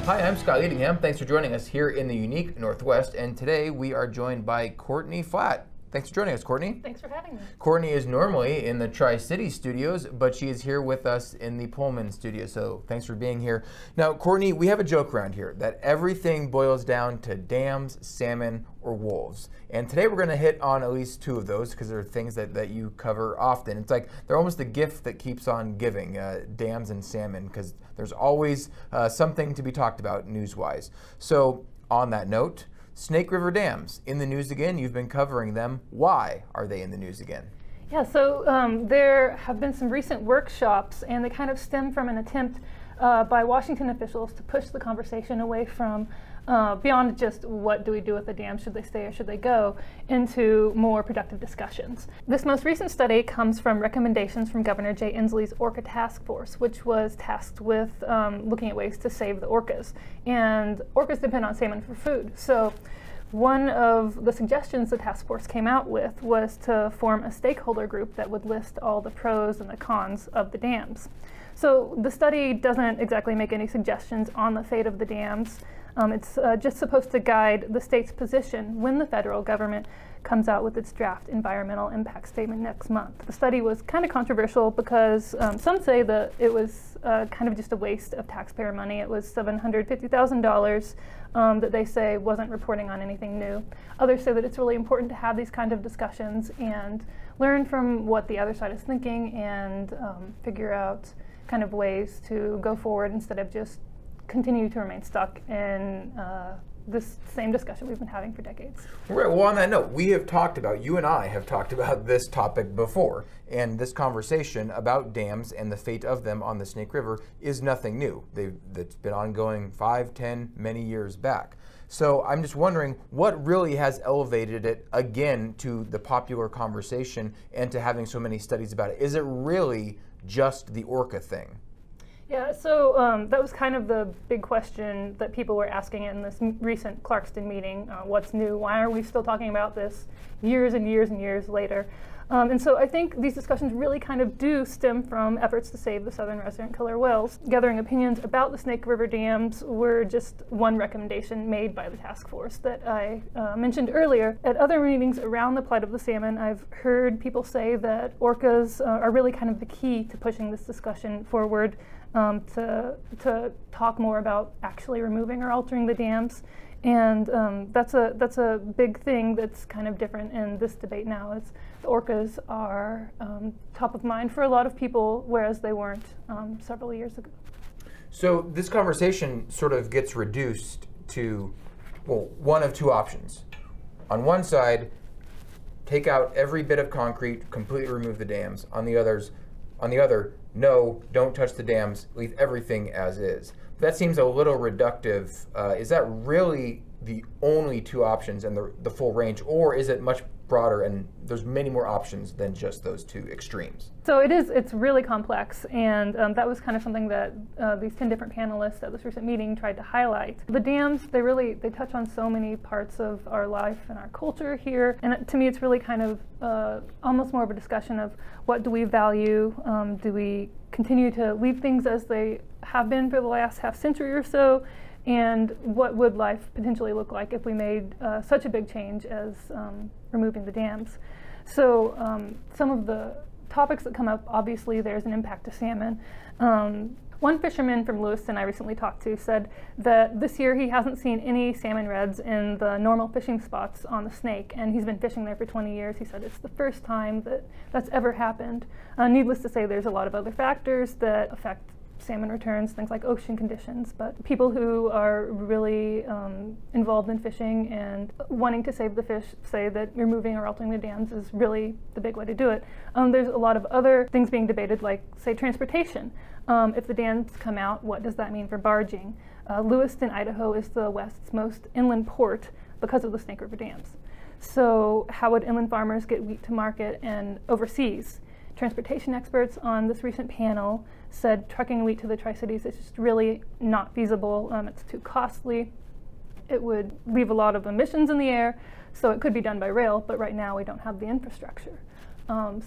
Hi, I'm Scott Leadingham. Thanks for joining us here in the unique Northwest, and today we are joined by Courtney Flatt. Thanks for joining us, Courtney. Thanks for having me. Courtney is normally in the Tri-City studios, but she is here with us in the Pullman studio, so thanks for being here. Now, Courtney, we have a joke around here that everything boils down to dams, salmon, or wolves. And today we're going to hit on at least two of those because they're things that you cover often. It's like they're almost the gift that keeps on giving, dams and salmon, because there's always something to be talked about news-wise. So on that note, Snake River dams in the news again. You've been covering them. Why are they in the news again? Yeah, so there have been some recent workshops, and they kind of stem from an attempt by Washington officials to push the conversation away from beyond just what do we do with the dams, should they stay or should they go, into more productive discussions. This most recent study comes from recommendations from Governor Jay Inslee's Orca Task Force, which was tasked with looking at ways to save the orcas. And orcas depend on salmon for food. So one of the suggestions the task force came out with was to form a stakeholder group that would list all the pros and the cons of the dams. So the study doesn't exactly make any suggestions on the fate of the dams. It's just supposed to guide the state's position when the federal government comes out with its draft environmental impact statement next month. The study was kind of controversial because some say that it was kind of just a waste of taxpayer money. It was $750,000 that they say wasn't reporting on anything new. Others say that it's really important to have these kind of discussions and learn from what the other side is thinking and figure out kind of ways to go forward instead of just continue to remain stuck in this same discussion we've been having for decades. Right. Well, on that note, you and I have talked about this topic before, and this conversation about dams and the fate of them on the Snake River is nothing new. That's been ongoing 5, 10, many years back. So I'm just wondering what really has elevated it again to the popular conversation and to having so many studies about it. Is it really just the orca thing? Yeah, so that was kind of the big question that people were asking in this recent Clarkston meeting. What's new? Why are we still talking about this years and years and years later? And so I think these discussions really kind of do stem from efforts to save the southern resident killer whales. Gathering opinions about the Snake River dams were just one recommendation made by the task force that I mentioned earlier. At other meetings around the plight of the salmon, I've heard people say that orcas are really kind of the key to pushing this discussion forward, to talk more about actually removing or altering the dams. And that's a big thing that's kind of different in this debate now. Is the orcas are top of mind for a lot of people, whereas they weren't several years ago. So this conversation sort of gets reduced to, well, one of two options. On one side, take out every bit of concrete, completely remove the dams. On the other, no, don't touch the dams, leave everything as is. That seems a little reductive. Is that really the only two options and the full range, or is it much broader and there's many more options than just those two extremes? So it's really complex, and that was kind of something that these 10 different panelists at this recent meeting tried to highlight. The dams, they touch on so many parts of our life and our culture here, and to me it's really kind of almost more of a discussion of what do we value, do we continue to leave things as they have been for the last half century or so, and what would life potentially look like if we made such a big change as removing the dams. So some of the topics that come up, obviously there's an impact to salmon. One fisherman from Lewiston I recently talked to said that this year he hasn't seen any salmon reds in the normal fishing spots on the Snake, and he's been fishing there for 20 years. He said it's the first time that that's ever happened. Needless to say, there's a lot of other factors that affect salmon returns, things like ocean conditions, but people who are really involved in fishing and wanting to save the fish say that removing or altering the dams is really the big way to do it. There's a lot of other things being debated, like, say, transportation. If the dams come out, what does that mean for barging? Lewiston, Idaho is the West's most inland port because of the Snake River dams. So how would inland farmers get wheat to market and overseas? Transportation experts on this recent panel said trucking wheat to the Tri-Cities is just really not feasible. It's too costly. It would leave a lot of emissions in the air, so it could be done by rail, but right now we don't have the infrastructure.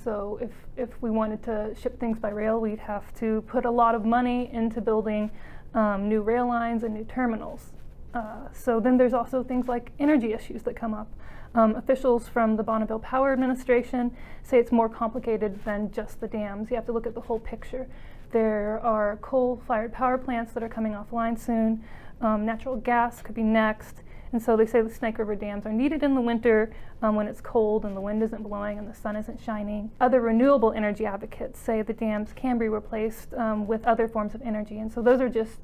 So if we wanted to ship things by rail, we'd have to put a lot of money into building new rail lines, and new terminals. So then there's also things like energy issues that come up. Officials from the Bonneville Power Administration say it's more complicated than just the dams. You have to look at the whole picture. There are coal-fired power plants that are coming offline soon. Natural gas could be next. And so they say the Snake River dams are needed in the winter when it's cold and the wind isn't blowing and the sun isn't shining. Other renewable energy advocates say the dams can be replaced with other forms of energy. And so those are just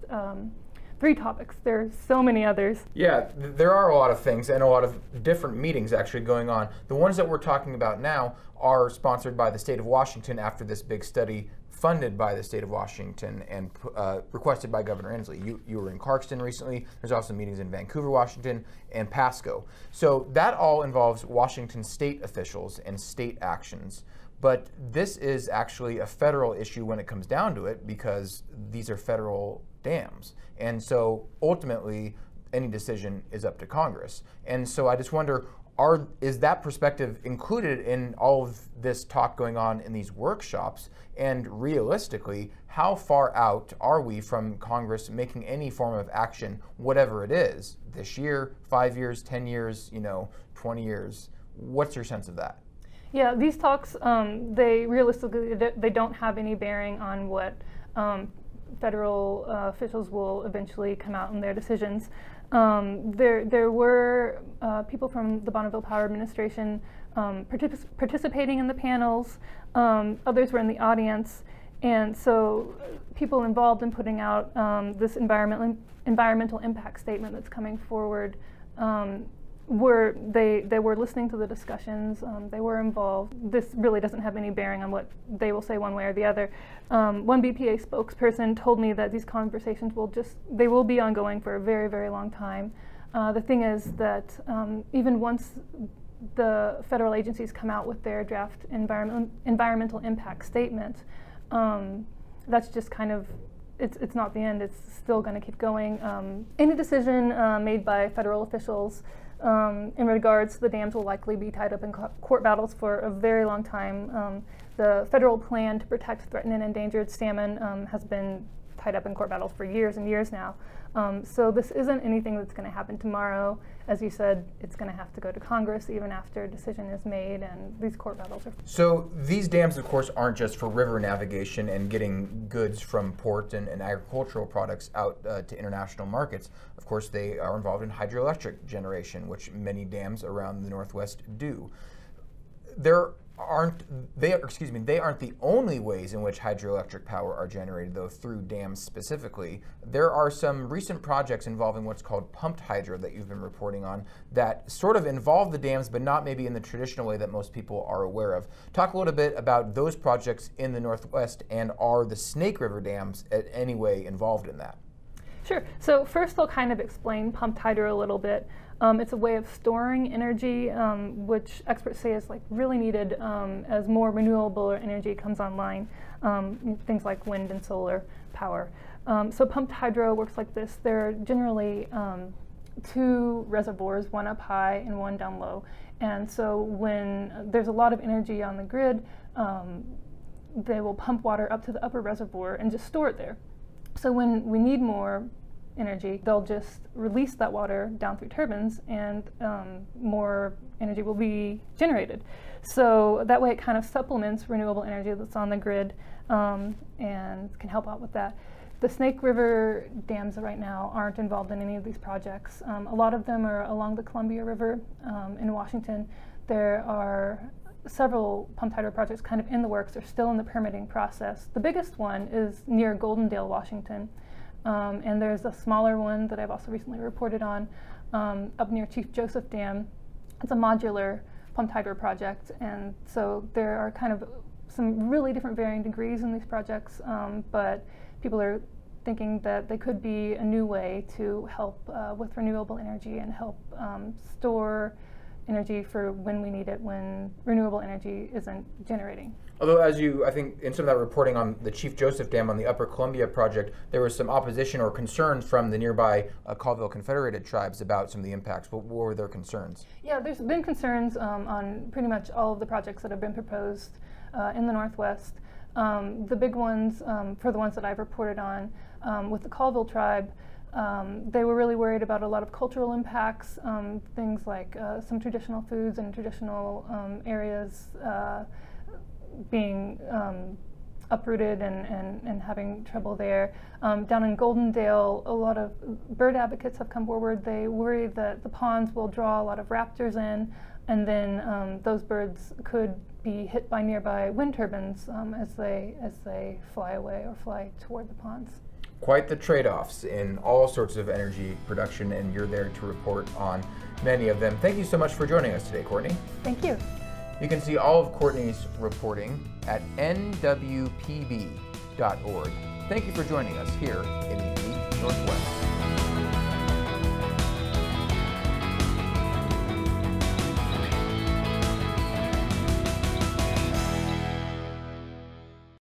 3 topics. There's so many others. Yeah, there are a lot of things and a lot of different meetings actually going on. The ones that we're talking about now are sponsored by the state of Washington after this big study funded by the state of Washington and requested by Governor Inslee. You were in Clarkston recently. There's also meetings in Vancouver, Washington, and Pasco. So that all involves Washington state officials and state actions. But this is actually a federal issue when it comes down to it because these are federal dams. And so ultimately, any decision is up to Congress. And so I just wonder, is that perspective included in all of this talk going on in these workshops? And realistically, how far out are we from Congress making any form of action, whatever it is, this year, 5 years, 10 years, 20 years? What's your sense of that? Yeah, these talks, they realistically, they don't have any bearing on what federal officials will eventually come out in their decisions. There were people from the Bonneville Power Administration participating in the panels. Others were in the audience. And so people involved in putting out this environmental impact statement that's coming forward they were listening to the discussions, they were involved. This really doesn't have any bearing on what they will say one way or the other. One BPA spokesperson told me that these conversations they will be ongoing for a very, very long time. The thing is that even once the federal agencies come out with their draft environmental impact statement, that's just kind of, it's not the end, it's still going to keep going. Any decision made by federal officials in regards to the dams will likely be tied up in court battles for a very long time. The federal plan to protect threatened and endangered salmon has been tied up in court battles for years and years now. So this isn't anything that's going to happen tomorrow. As you said, it's going to have to go to Congress even after a decision is made, and these court battles are. So these dams, of course, aren't just for river navigation and getting goods from port and agricultural products out to international markets. Of course, they are involved in hydroelectric generation, which many dams around the Northwest do. They aren't the only ways in which hydroelectric power are generated, though, through dams specifically. There are some recent projects involving what's called pumped hydro that you've been reporting on that sort of involve the dams, but not maybe in the traditional way that most people are aware of. Talk a little bit about those projects in the Northwest, and are the Snake River dams in any way involved in that? Sure. So first I'll kind of explain pumped hydro a little bit. It's a way of storing energy, which experts say is really needed as more renewable energy comes online, things like wind and solar power. So pumped hydro works like this. There are generally 2 reservoirs, one up high and one down low. And so when there's a lot of energy on the grid, they will pump water up to the upper reservoir and just store it there. So when we need more energy, they'll just release that water down through turbines, and more energy will be generated. So that way it kind of supplements renewable energy that's on the grid and can help out with that. The Snake River dams right now aren't involved in any of these projects. A lot of them are along the Columbia River in Washington. There are several pumped hydro projects kind of in the works. They're still in the permitting process. The biggest one is near Goldendale, Washington. And there's a smaller one that I've also recently reported on up near Chief Joseph Dam. It's a modular pumped hydro project, and so there are kind of some really different varying degrees in these projects, but people are thinking that they could be a new way to help with renewable energy and help store energy for when we need it, when renewable energy isn't generating. Although, as I think in some of that reporting on the Chief Joseph Dam on the Upper Columbia project, there was some opposition or concerns from the nearby Colville Confederated tribes about some of the impacts. What were their concerns? Yeah, there's been concerns on pretty much all of the projects that have been proposed in the Northwest. The big ones, for the ones that I've reported on, with the Colville tribe, they were really worried about a lot of cultural impacts, things like some traditional foods and traditional areas being uprooted and having trouble there. Down in Goldendale, a lot of bird advocates have come forward. They worry that the ponds will draw a lot of raptors in, and then those birds could be hit by nearby wind turbines as they fly away or fly toward the ponds. Quite the trade-offs in all sorts of energy production, and you're there to report on many of them. Thank you so much for joining us today, Courtney. Thank you. You can see all of Courtney's reporting at nwpb.org. Thank you for joining us here in the Northwest.